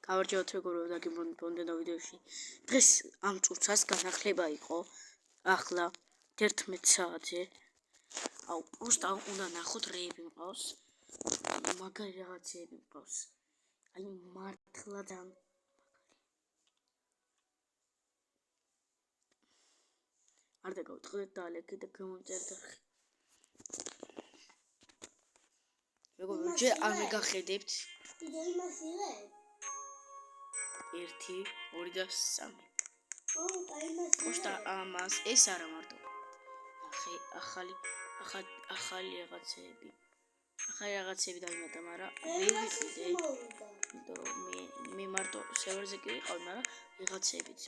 გავარჯევოთ როგორ დაგიმონდენა ვიდეოში. დღეს ამ წუთას განახლება იყო. ახლა 11 საათზე. აუ, უბრალოდ უნდა ნახოთ რეები მყავს. მაგარი რაღაცეები მყავს. აი მართლა ძალიან არ დაგავწყდეთ და ალეკი და გამომწერთ არხი. როგორ ჯერ არ მეგახედებთ? ვიდეო იმას იღე? 1 2 და 3. კაიმას. პოშტა ამას ეს არა მარტო. ნახე ახალი რაღაცეები. ახალი რაღაცეები დავიმატა, მაგრამ ვერ ვიყიდე. იმიტომ რომ მე მარტო სერვერზე კი ვიყავ, მაგრამ ვიღაცებიც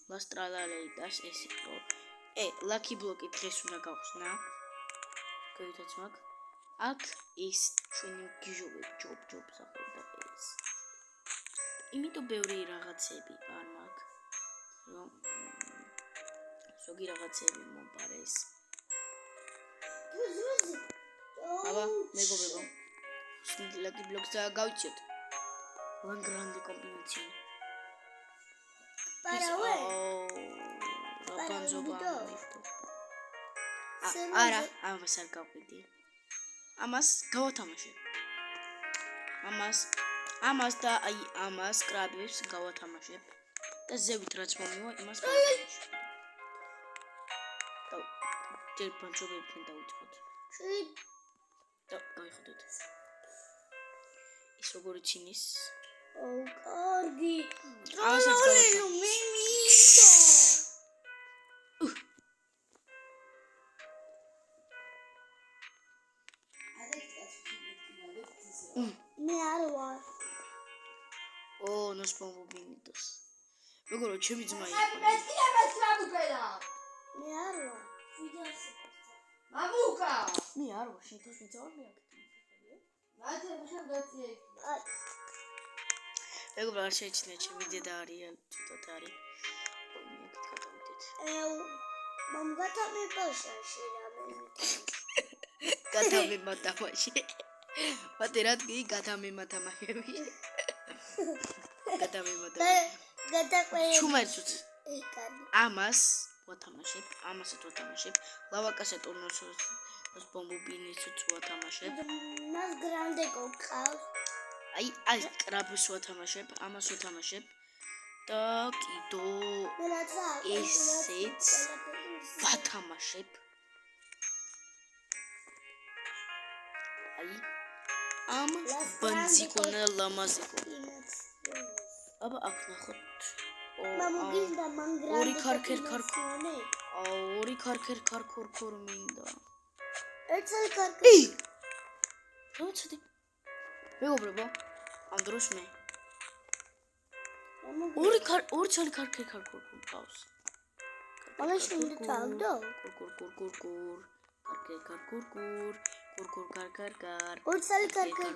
ლასტრალალეიტას ეს იყო. ლაკი ბლოკი დღეს უნდა გავხსნა. გევითაც მაგ. აქ ის ჩვენი გიჟობები ჯობს ახლა ეს. იმიტომ ბევრი რაღაცები არ მაქვს. რომ ზოგი რაღაცები მომპარეს. აბა, მეგობრებო. ლაკი ბლოკს გავიჩიოთ. ლან გრანდი კომბინაცია. პარავე. არა, ამას არ გავყიდი. ამას გავათამაშე. ამას და აი ამას კრაბებს გავათამაშებ. და ზევით რაც მომივა, იმას გავათამაშებ. და ჯერ პანჩობებთან დავიწყოთ. და გაიხოდოთ. ის როგორი ჩინის? კარგი. ასაც მე არ ვარ. ნოს პომბინიტოს. როგორ ჩემი ძმა იყო. მე არ ვარ. მამუკა. მე არ ვარ, შენ თავს მიწავარ მე აქ. მათე შევდაცი. როგორ არ შეჩნია ჩემი დედა არის, ცოტათ არის. მე აქ გადავიდეთ. მამ გადამებაშა შერამე. გადამემათამაშე. მათე რა თქი გადამემათამაშები. გადამემათამაშე. ჩუმერცუც. ამას ვათამაშებ, ამასაც ვათამაშებ. ლავაკასე ტურნოსოს ბომბობინიცუც ვათამაშებ. მას გრანდე გოყავს. აი კრაბს ვათამაშებ, ამას ვათამაშებ. და კიდო ესეც ვათამაშებ. აი ამ ბანზიკონა ლამაზიკო. აბა აქ ნახოთ. მამუგინდა მანგრანდი. ორი ქარქერ ქარქორ მინდა. ერთსა ქარქერი. როცდი. მეგობრებო, ამ დროს მე ორი ცალი ქარქერ ქარქორ მყავს. მაშინ უნდა წავდო. კურ. ქარქერ. ორი ცალი ქარქერ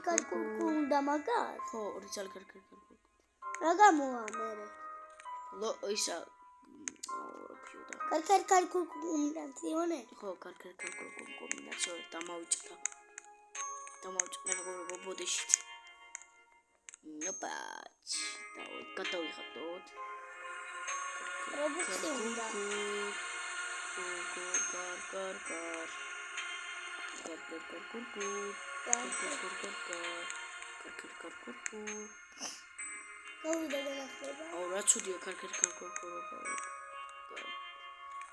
უნდა მაგას? ხო, ორი ცალი ქარქერ. რა გამოა მერე? ისა ქარქერ კომბინაციone? ხო, ქარქერ კომბინაციone დამავიწყდა. მეგობრებო, ბოდიშით. ნოპაჩ. და გადავიხატოთ. რობოტი უნდა. გავიდა განახლება. რა ცუდია ქარქერ.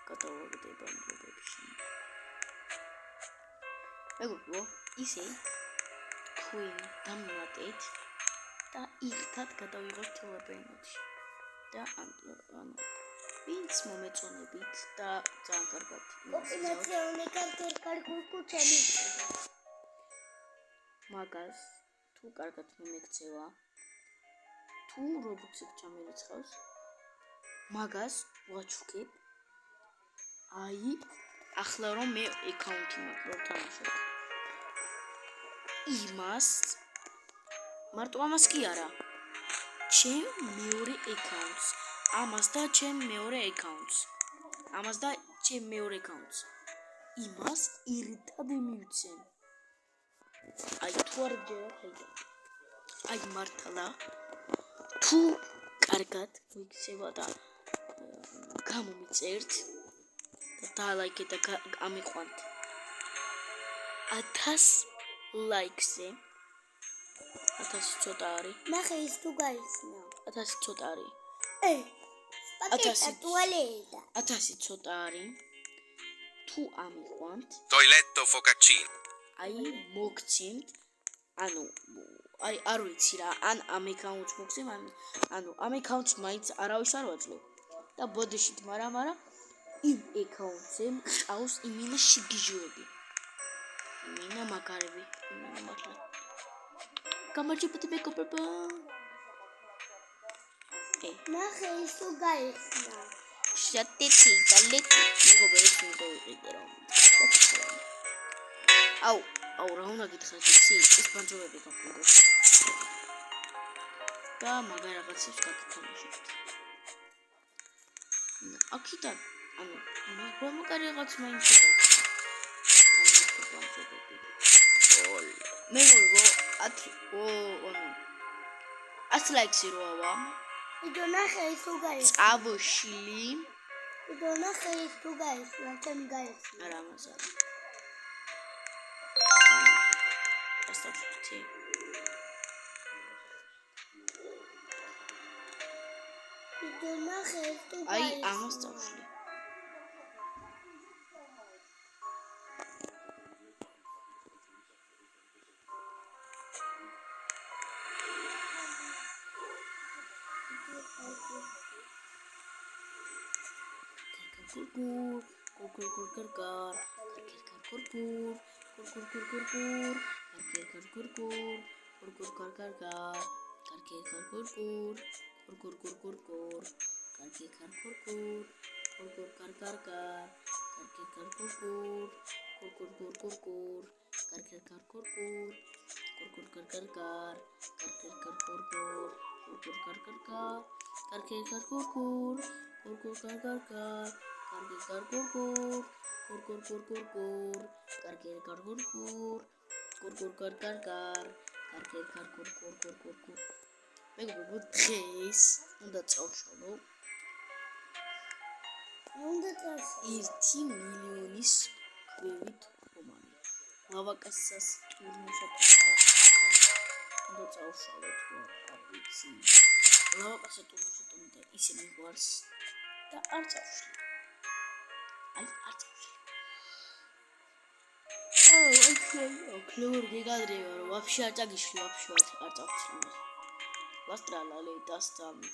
გადავაგდება ამბობებში. მეგობრებო, ისე თქვენ დამივატეთ და ერთად გადავიღოთ ტელებრენოში. და ანუ ვინც მომეწონებით და ძალიან კარგად კომბინაციone ქარქერ ჩამიწევა. მაგას თუ კარგად მომექცევა, თუ რობოტსებს ჩამირიცხავს, მაგას ვაჩუქებ. აი, ახლა რომ მე აკაუნტი მაქვს, რომ თამაშობ. იმას მარტო ამას კი არა. ჩემ მეორე აკაუნტს. ამას და ჩემ მეორე აკაუნტს. იმას ერთად მივცემ. აი თუ არ ჯერა ხედა. აი მართლა თუ კარგად მოიქცევა და გამომიწერთ და დალაიქეთ და ამიყვანთ 1000 ლაიქზე 1000 ცოტა არის ნახე ის თუ გაიხსნა 1000 ცოტა არის პაკეტა ტუალეტა 1000 ცოტა არის თუ ამიყვანთ Toiletto focaccino. აი მოგცემთ ანუ აი არ ვიცი რა ან ამ აკაუნტს მოგცემ ანუ ამ აკაუნტს მაინც არავის არ ვაძლევ და ბოდიშით მაგრამ იმ აკაუნტზე მყავს იმინა შიგიჟოები იმინა მაგარები იმინა მართლა გამარჯობთ მეგობრებო ნახე ის თუ გაიხსნა შატეთი გალეთი მეგობრებს მოვიყიდე რომ აუ რა უნდა გითხრათ იცი ეს ბანჯობები გაგვიგოს და მაგარ რაღაცებს გაგითამაშებთ აქიდან ანუ მაგარი რაღაც მაინც არის მეგობრებო 10 ლაიქსი როა იდო ნახე ის თუ გაიხსნა წავშლი იდო ნახე ის თუ გაიხსნა ჩემი გაიხსნა არა მასა ასტაფთი იდო ნახე ის თუ აი გაიხსნა ამას წავშლი მეგობრებო დღეს უნდა წავშალო უნდა წავშალო 1 მილიონის ქვევით რომანი ლავაკასას ტურნუსად უნდა წავშალო თუ არ ვიცი ლავაკასა ტურნუსად უნდა ისე მიყვარს და არ წავშლი აი არ წავშლი ოქლეურ გიგადრევა რომ ვაფშე არ წაგიშლი ვაფშე არ წავშლი ლასტრალალე დასწამი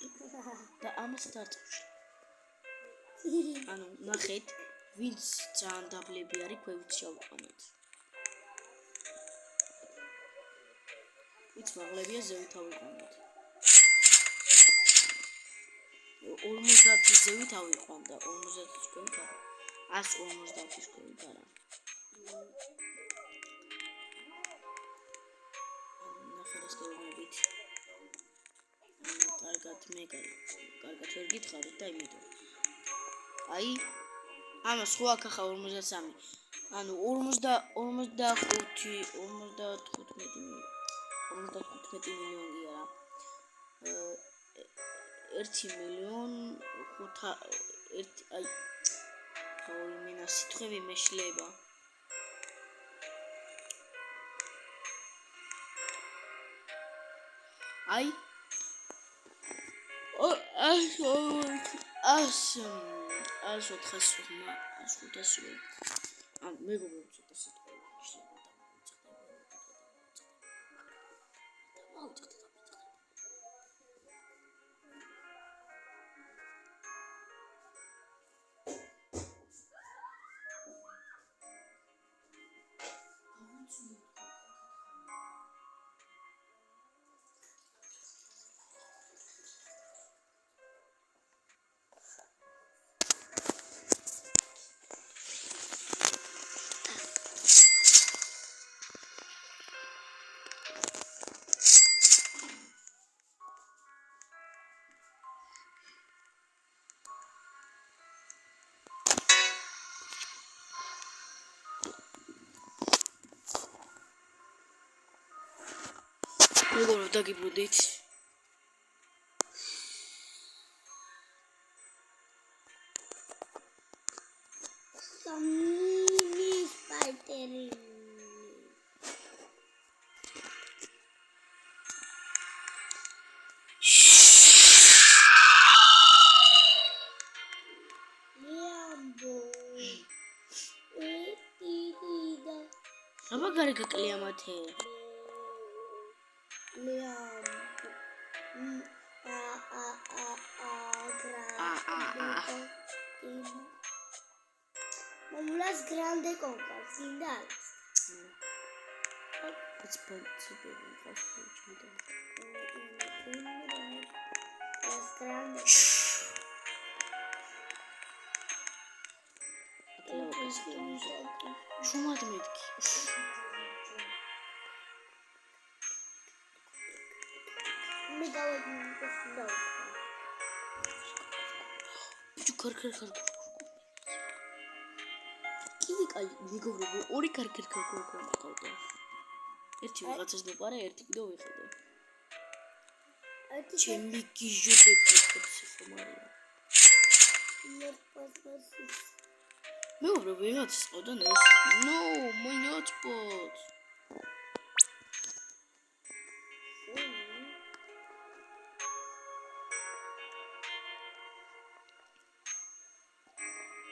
და ამასაც არ წავშლი ანუ ნახეთ ვინც ძალიან დაბლები არის ქვევით შევყვანოთ ვინც მაღლებია ზევით ავიყვანოთ 50 ზევით ავიყვან და 50-ის ქვევით არა 150-ის ქვევით არა ნახერას გეუბნებით კარგად ვერ გითხარით და იმიტომ აი ამას ხო აქ ახლა 53 ანუ 55 მილიონი არა 1 მილიონ 5 აი იმენა სიტყვები მეშლება აი ან მეგობრებო ცოტა სიტყვები მეშლება მეგობრებო დაგიბრუნდით ტერინი. Liambo. Etidida. აბა გარე გაკლია მათე. Liambo. Mamulas grande compras, guindales. It's possible. Las grandes. შუმად მეთქი. Me dava no. ქარ. კიდე კაი მეგობრებო, ორი ქარ ყავდა. ერთი ვიღაცას მოპარა, ერთი კიდევ ვიყიდე. ჩემი გიჟობები ხომარია. მეგობრებო, ვიღაცას ყავდა ნოს. No, my hotspot.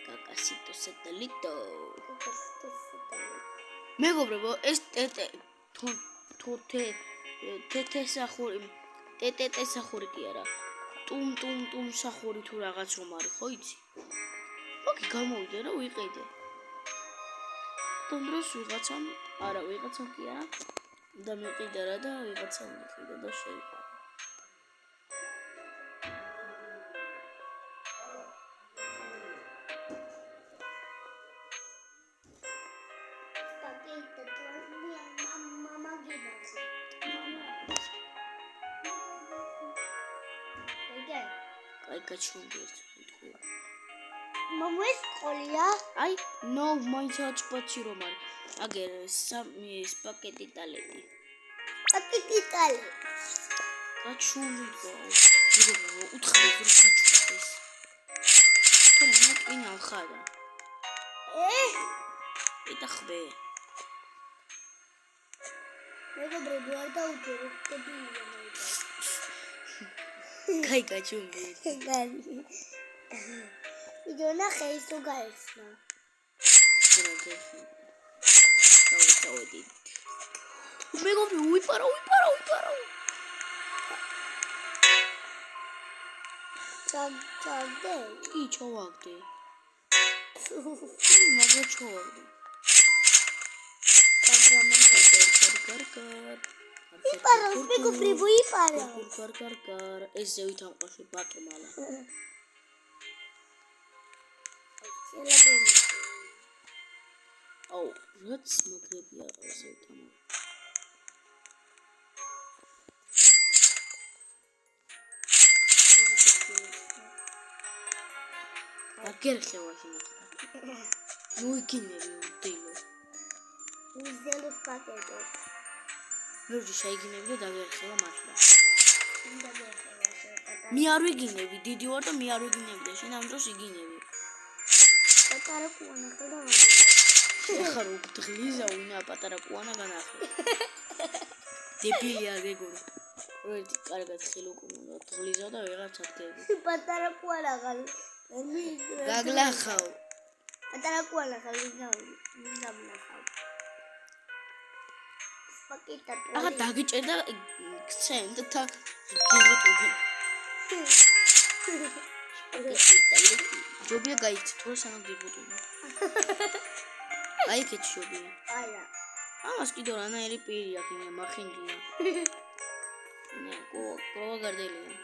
Cacasito satellito. მეგობრებო, ეს ტეტე სახური კი არა. ტუმ სახური თუ რაღაც რომ არის, ხო იცი? მოკი გამოვიდე რა ვიყიდე. თუნდროს ვიღაცამ კი არა. და მეყიდა რა და ვიღაცამ მეყიდა და შეიყარა. აი გაჩვენდეთ თქვი. Mamu es ყოლია? აი, no, my hotspot-ი რომ არის. აგერ სამი პაკეტი ტალეტი. Პაკეტი ტალეტი. გაჩვენდო. მეგობრებო, უთხარით რომ გაჩვენდეს. თორემ მოკინა ხარა. იტახბე. მეგობრებო, არ დაუჯერო, დებილია მოიდა. კაი გაჩვენდი. Gani. Idona ხეის თუ გაიხსნა. დავედი. მეგობრებო, უიპარო. ჩაგდე. კი, ჩავაგდე. მაგა ჩავაგდე. გარ. იპარავს, მეგობრებო, იპარავს. გარ. ეს ზევით ამყაში ბატმალა. აუ, რაც მაგრებია ზევით ამყაში. აგერ ხევაში ნახა. ნუ იგინები უდეილო. უზელოს პაკეტო. ნუ შეიგინები და დაგერხევა მართლა. უნდა გეხევა შეტატა. მე არ ვიგინები, დიდი ვარ და მე არ ვიგინები და შენ ამ დროს იგინები. პატარა კუანა ხდა ვაგებია. ეხლა რო გძღლიზა უნა პატარა კუანა განახლა. დებილი არ გეგონა. რო ერთი კარგად ხილუკუნა გძღლიზა და ვიღაც ადგები. პატარა კუანა ხალ. გაგლახავ. პატარა კუანა ხალ გამნახავ. პაკეტა. ახლა დაგიჭერდა ქსენ და გიგუტუდი. ჯობია გაიქცე თორე სანამ გიგუტუდი. გაიქეც ჯობია. აია. ამას კიდევ რანაირი პირი აქვს მე მახინჯია. ნე კოვა გარდელია.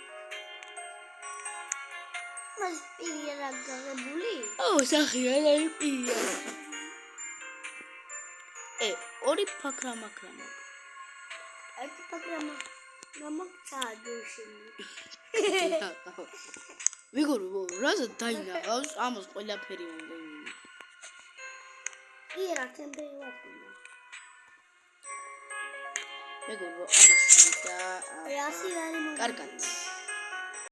მას პირი რა გაღებული? აუ სახი რანაირი პირია. ორი ფაქრა მაქრა. ერთი ფაქრა გამოგცადოშინი. მეგობრებო, რაზა დაინაღავს ამას ყველაფერი უნდა იმენი. კი რა თემბერი ვარ. მეგობრებო, ამას და რასი არის კარგად.